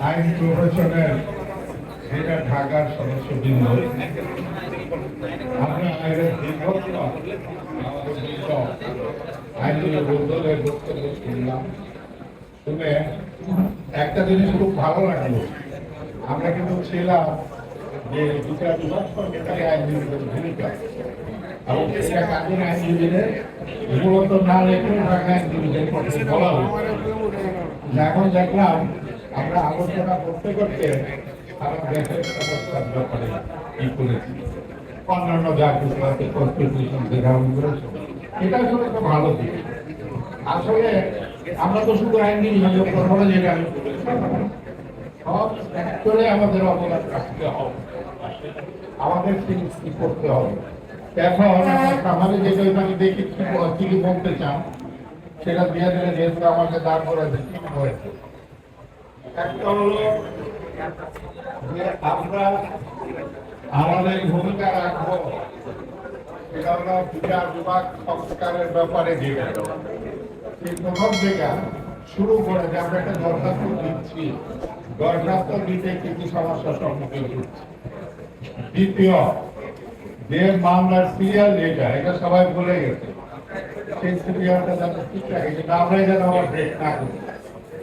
আইন প্রফেশনের যেটা ঢাকার সদস্যবৃন্দ, আমরা আইনের দীর্ঘত্ব আইনের বদলে বক্তব্য শুনলাম। শুনে একটা জিনিস খুব ভালো লাগলো, আমরা কিন্তু ছিলাম যে বিচার বিভাগ সরকারি আইনজীবীদের ভূমিকা, এবং সেটা কাজের আইনজীবীদের মূলত না রেখে ঢাকা আইনজীবীদের পক্ষে বলা হয়েছে। এখন দেখলাম আমরা আলোচনা করতে করতে সারা দেশের সমস্যার ব্যাপারে কি করেছি, অন্যান্য যা কিছু আছে কনস্টিটিউশন যেভাবে করেছে, এটা আসলে একটা ভালো দিক। আসলে আমরা তো শুধু আইনজীবী প্রথমে যেটা আমি সব সেক্টরে আমাদের অবদান রাখতে হবে, আমাদের কি করতে হবে। এখন আমাদের যেটা আমি দেখি কি বলতে চান সেটা দিয়ে দিলে, যেহেতু আমাকে দাঁড় করেছে কি হয়েছে। একটা হলো যে আমরা আমাদের ভূমিকা রাখবো, সেটা হলো বিচার বিভাগ সংস্কারের ব্যাপারে যেটা সেই প্রথম থেকে শুরু করে যে আমরা একটা দরখাস্ত দিচ্ছি, দরখাস্ত দিতে কি কি সমস্যার সম্মুখীন হচ্ছে। দ্বিতীয়, যে মামলার সিরিয়াল যেটা, এটা সবাই ভুলে গেছে, সেই সিরিয়ালটা যেন ঠিক থাকে, যেটা আমরাই যেন আমার ব্রেক না করি,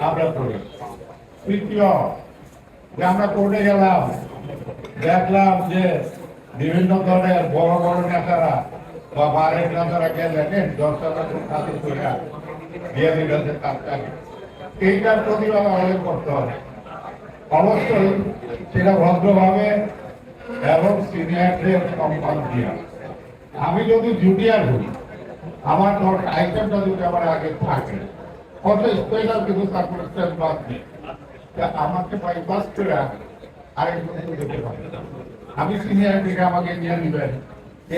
আমরা করি। তৃতীয়, যে আমরা কোর্টে গেলাম, দেখলাম যে বিভিন্ন ধরনের বড় বড় নেতারা বা বারের নেতারা গেলেন 10,000 খাতে করে দিয়ে দিলেন তাৎকালিক। এইটার প্রতিবাদ আমাদের করতে হবে অবশ্যই, সেটা ভদ্রভাবে এবং সিনিয়রদের সম্মান দিয়া। আমি যদি জুনিয়র হই, আমার আইটেমটা যদি আমার আগে থাকে, কত স্পেশাল কিছু সার্কুলেশন বাদ নেই, আমাকে বাইপাস করে আরেকজন যেতে পারে। আমি সিনিয়র থেকে আমাকে নিয়ে নিবেন,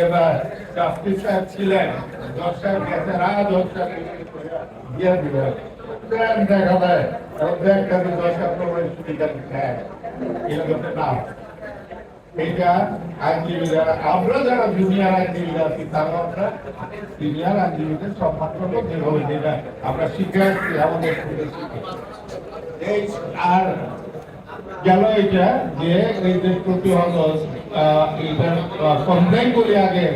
এবার জাস্টিস সাহেব ছিলেন, জজ সাহেব গেছে, জজ সাহেব দিয়ে দিবেন, দেখা যায় একটা জজ সাহেব এরকম না। এটা আইনজীবীরা, আমরা যারা জুনিয়র আইনজীবীরা আছি তারা আমরা সিনিয়র আইনজীবীদের সম্মান করবো, যেভাবে যেটা আমরা শিখে আসছি আমাদের। এই আর গেল এটা যে এই যে প্রতিহত কমপ্লেন করি আগে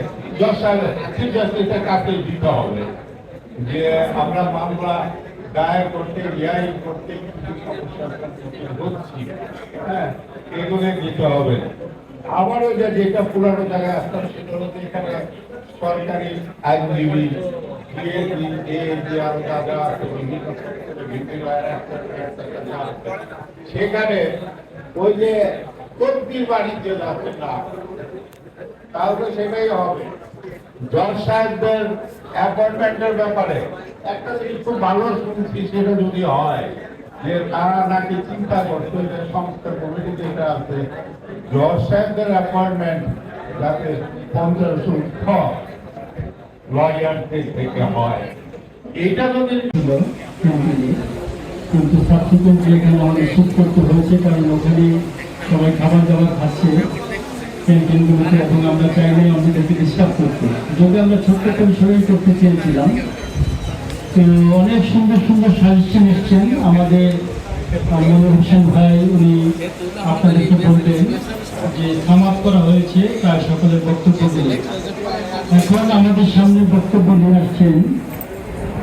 চিফ জাস্টিসের কাছে দিতে হবে, যে আমরা মামলা দায়ের করতে রিয়াই করতে কিছু সমস্যার সম্মুখীন হচ্ছি, হ্যাঁ, এগুলো দিতে হবে। আবারও যেটা পুরানো জায়গায় আসতাম সেটা হলো এখানে সরকারি আইনজীবী সেখানে ওই যে কর্মীর বাণিজ্য যাচ্ছে না, তাহলে সেটাই হবে। জজ সাহেবদের অ্যাপয়েন্টমেন্টের ব্যাপারে একটা জিনিস খুব ভালো শুনছি, সেটা যদি হয় যে তারা নাকি চিন্তা করছে যে সংস্কার কমিটি যেটা আছে, জজ সাহেবদের অ্যাপয়েন্টমেন্ট যাতে 50 লয়ারদের থেকে হয়, এটা যদি কিন্তু সাবসিকুয়েন্টলি এখানে আমাদের শিফট করতে হয়েছে, কারণ ওখানে সবাই খাবার দাবার খাচ্ছে ক্যান্টিনগুলোতে, এবং আমরা চাইলে আমাদেরকে ডিস্টার্ব করতে, যদি আমরা ছোট্ট পরিসরেই করতে চেয়েছিলাম। তো অনেক সুন্দর সুন্দর সাজেশন এসছেন আমাদের মনির হোসেন ভাই, উনি আপনাদেরকে বলবেন যে সামাপ করা হয়েছে প্রায় সকলের বক্তব্যগুলি। এখন আমাদের সামনে বক্তব্য নিয়ে আসছেন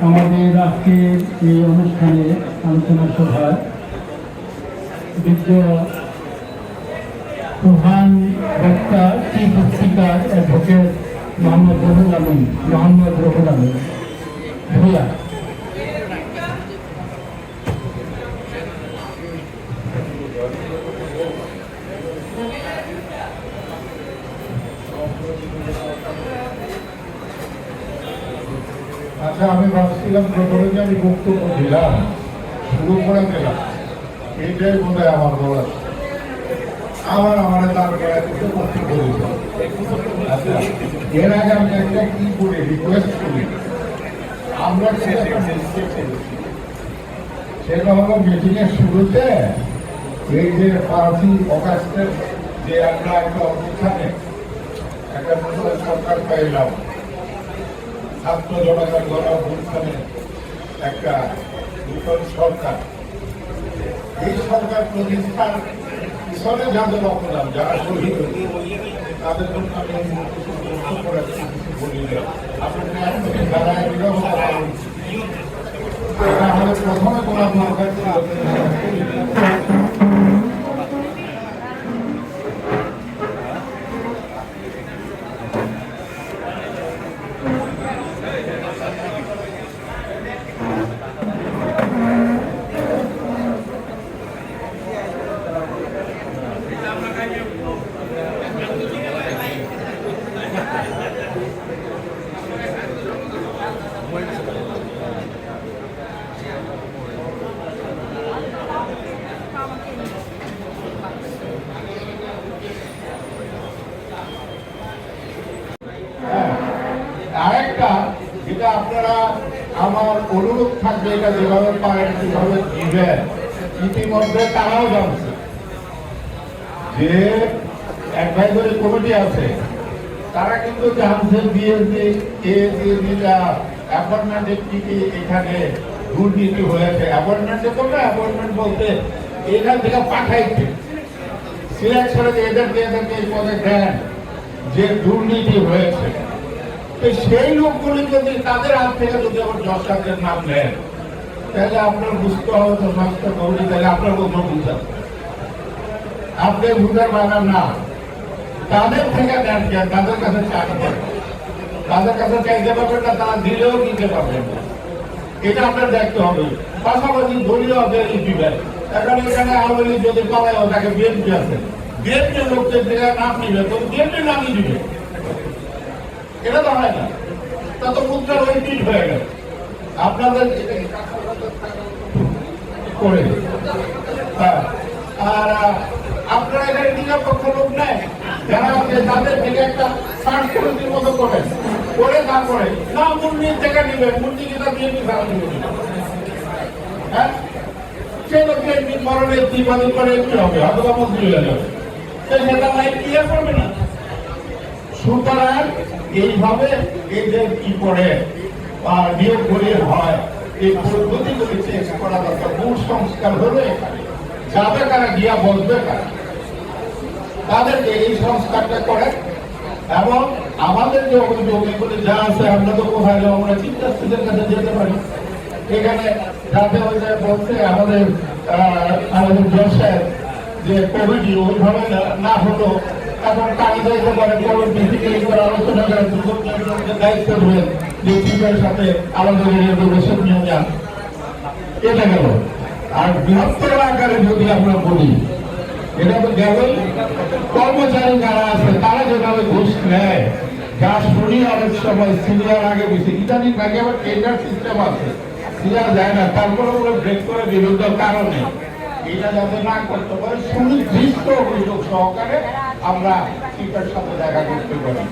আমাদের আজকের এই অনুষ্ঠানে আলোচনা সভার বিজ্ঞ প্রধান বক্তা, chief speaker advocate Mohammad Ruhul Amin Bhuiyan. আচ্ছা, আমি ভাবছিলাম প্রথমে যে আমি বক্তব্য দিলাম, শুরু করে দিলাম, এইটাই বোধ হয় আমার বলার। আমার দাঁড় করা কিন্তু বক্তব্য দিল। আচ্ছা, এর আগে আমি একটা কি করি, রিকোয়েস্ট করি, আমরা সেটা একটা মিস্টেক করেছি। সেটা হলো মিটিংয়ের শুরুতে এই যে 5ই অগাস্টের যে আমরা একটা অনুষ্ঠানে একটা নতুন সরকার পাইলাম, ছাত্র জনতার গণ অনুষ্ঠানে একটা নতুন সরকার, এই সরকার প্রতিষ্ঠার পিছনে যাদের অবদান, যারা শহীদ হয়েছে, তাদের জন্য আমি বক্তব্য করেছি, বলি না। আপনাকে একদমই দাঁড়ায় বিরোধ করা উচিত। আমাদের প্রথমে বলা দরকার ছিল আরেকটা, যেটা আপনারা আমার অনুরোধ থাকবে, এটা যেভাবে পারেন সেভাবে দিবেন। ইতিমধ্যে তারাও জানছে যে অ্যাডভাইজারি কমিটি আছে, তারা কিন্তু জানছে অ্যাপয়েন্টমেন্টে কি কি এখানে দুর্নীতি হয়েছে। অ্যাপয়েন্টমেন্টে তো না, অ্যাপয়েন্টমেন্ট বলতে এখান থেকে পাঠাইছে সিলেক্ট করে এদেরকে এই পদে দেন, যে দুর্নীতি হয়েছে। তো সেই লোকগুলি যদি তাদের হাত থেকে যদি আবার 10 লাখের নাম নেন, তাহলে আপনার বুঝতে হবে তো সংস্থা কমিটি, তাহলে আপনার কোথাও বুঝান, আপনি বুঝার বাগান না, তাদের থেকে নেন, তাদের কাছে চাইতে, তাদের কাছে চাইতে পারবেন না, তারা দিলেও দিতে পারবেন না। এটা আপনার দেখতে হবে। পাশাপাশি দলীয় দিবেন। এখন এখানে আওয়ামী লীগ যদি পালায়, তাকে বিএনপি আছে, বিএনপি লোকদের থেকে নাম নিবে, তো বিএনপি নামই দিবে, এটা তো হয় না। তা তো মুদ্রার ওই পিঠ হয়ে গেল আপনাদের করে। আর আপনারা এখানে নিরপেক্ষ লোক নেয়, যারা তাদের থেকে একটা সার্চ কমিটির মতো করেন, করে তারপরে না মুন্ডির থেকে নেবে, মুন্ডি কিনা বিএনপি সারা নেবে। হ্যাঁ, সে তো বিএনপি মরণের দিবাদী করে কি হবে, অথবা মন্ত্রী হয়ে যাবে, সেটা লাইফ ক্লিয়ার করবে না। সুতরাং এইভাবে এদের কি করে নিয়োগ করে হয়, এই পদ্ধতিগুলি চেঞ্জ করা দরকার। মূল সংস্কার হলো এখানে, যাবে কারা গিয়া বসবে কারা, তাদেরকে এই সংস্কারটা করে। এবং আমাদের যে অভিযোগ এগুলি যা আছে, আমরা তো কোথায় যাবো, আমরা চিন্তাস্ত্রীদের কাছে যেতে পারি। এখানে যাতে ওই যে বলছে আমাদের জশের যে কমিটি ওইভাবে না হলো, এখন কাজে যাইতে পারে, আলোচনা করে দায়িত্ব ধরে যে চিন্তার সাথে আমাদের বসে নিয়ে যান, এটা গেল। আর বৃহত্তর আকারে যদি আমরা বলি, এটা তো গেলই। কর্মচারী যারা আছে তারা যেভাবে ঘুষ নেয়, যা শুনি অনেক সময় সিনিয়র আগে বেশি, ইদানিং আগে আবার টেন্ডার সিস্টেম আছে, সিনিয়র যায় না, তারপরে ওগুলো ব্রেক করে বিরুদ্ধ কারণে এটা যাতে না করতে পারে, সুনির্দিষ্ট অভিযোগ সহকারে আমরা চিন্তার সাথে দেখা করতে পারি।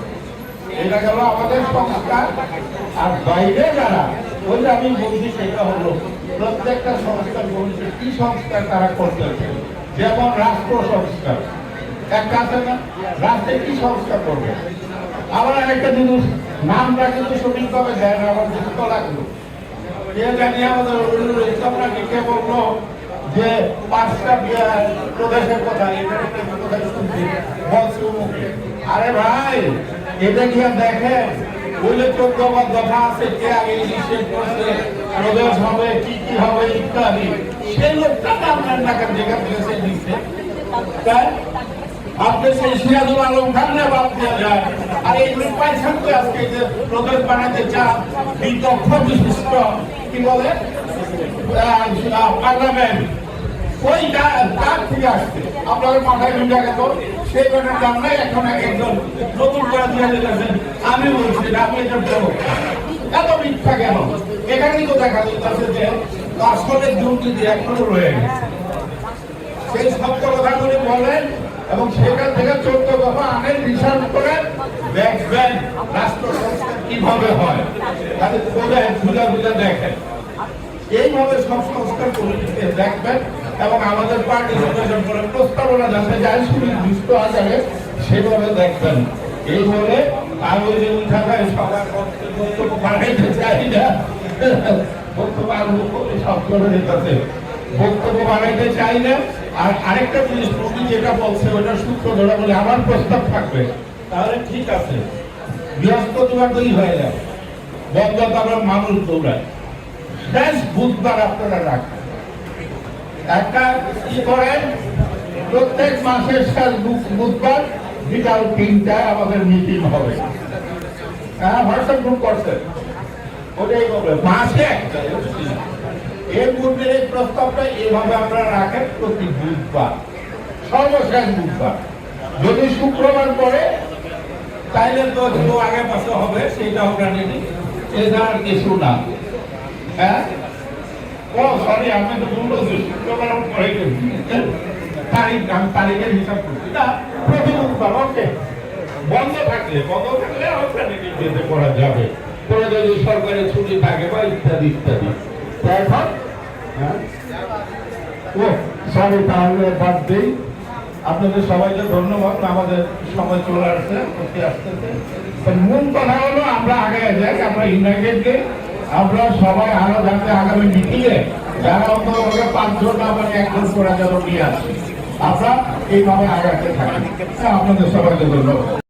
এটা গেল আমাদের সংস্কার। আর বাইরে যারা, ওই যে আমি বলছি, সেটা হলো প্রত্যেকটা সংস্কার বলছে কি সংস্কার তারা করতেছে। যেমন রাষ্ট্র সংস্কার একটা আছে না, রাষ্ট্রে কি সংস্কার করবে। আবার একটা জিনিস, নামটা কিন্তু সঠিকভাবে দেয় না, আমার দুঃখ লাগলো। এ জানি আমাদের ইসলামকে কে বললো যে 5টা প্রদেশের কথা, এখানে কোথায় শুনছি বলছে মুখে। আরে ভাই, এটা গিয়ে দেখেন, বলে 14 দফা আছে, কে আগে ইনিশিয়েট করছে, প্রদেশ হবে, কি কি হবে ইত্যাদি। সেই লোকটা আপনার টাকা যেখান থেকে সে দিচ্ছে, তাই আপনি সেই সিরাজুল আলম খান বাদ দেওয়া যায়। আর এইগুলি পাইছেন তো আজকে যে প্রদেশ বানাতে চান, বিদক্ষ বিশিষ্ট কি বলে পার্লামেন্ট, ওই কার থেকে আসছে আপনাদের মাথায় ঢুকে গেল। সেই ব্যাটার দাম নাই, এখন একজন নতুন করে দিয়ে দিতেছেন। আমি বলছি আমি এটা বলবো, এত মিথ্যা কেন? এখানেই তো দেখা যাচ্ছে যে আসলে দুর্নীতি এখনো রয়ে গেছে। সেই সত্য কথাগুলি বলেন এবং সেখান থেকে 14 দফা আনেন, রিসার্চ করেন, দেখবেন রাষ্ট্র সংস্কার কিভাবে হয়, তাদের খোঁজেন, বুঝা দেখেন। এইভাবে সব সংস্কার কমিটিতে দেখবেন এবং আমাদের পার্টি সদস্য করে প্রস্তাবনা যাতে যায় সুনির্দিষ্ট আকারে সেভাবে দেখবেন। এই বলে আমি ওই যে উঠায় সবার বক্তব্য বানাইতে চাই না, বক্তব্য সব করে দিতেছে। বক্তব্য বানাইতে চাই না। আর আরেকটা জিনিস উনি যেটা বলছে ওটা সূত্র ধরা বলে আমার প্রস্তাব থাকবে, তাহলে ঠিক আছে, বৃহস্পতিবার দুই হয়ে যাবে, বন্ধ আবার মানুষ দৌড়ায়, শেষ বুধবার আপনারা রাখেন। একটা কি করেন, প্রত্যেক মাসের শেষ বুধবার বিকাল 3টায় আমাদের মিটিং হবে। হ্যাঁ, হোয়াটসঅ্যাপ গ্রুপ করছেন, ওটাই করবে মাসে একটা। এই মুহূর্তের এই প্রস্তাবটা এভাবে আমরা রাখেন প্রতি বুধবার, সর্বশেষ বুধবার। যদি শুক্রবার পরে তাইলে তো একটু আগে পাশে হবে, সেটা আমরা নিই, এছাড়া আর কিছু না। হ্যাঁ, ও সরি, আমি তো ভুল বলছি, শুক্রবার পরে তারিখ, আমি তারিখের হিসাব করছি না, প্রতি বুধবার। ওকে, বন্ধ থাকলে ওখানে যেতে করা যাবে, পরে যদি সরকারি ছুটি থাকে বা ইত্যাদি ইত্যাদি। এখন ও সরি, তাহলে বাদ দেই। আপনাদের সবাইকে ধন্যবাদ, আমাদের সময় চলে আসছে, আসতেছে। মূল কথা হলো আমরা আগে যাই, আমরা ইউনাইটেডকে আমরা সবাই আরো যাতে আগামী মিটিংয়ে যারা অন্তত 5 জন আবার 1 জন করে যেন নিয়ে আসে, আমরা এইভাবে আগাতে থাকি। আপনাদের সবাইকে ধন্যবাদ।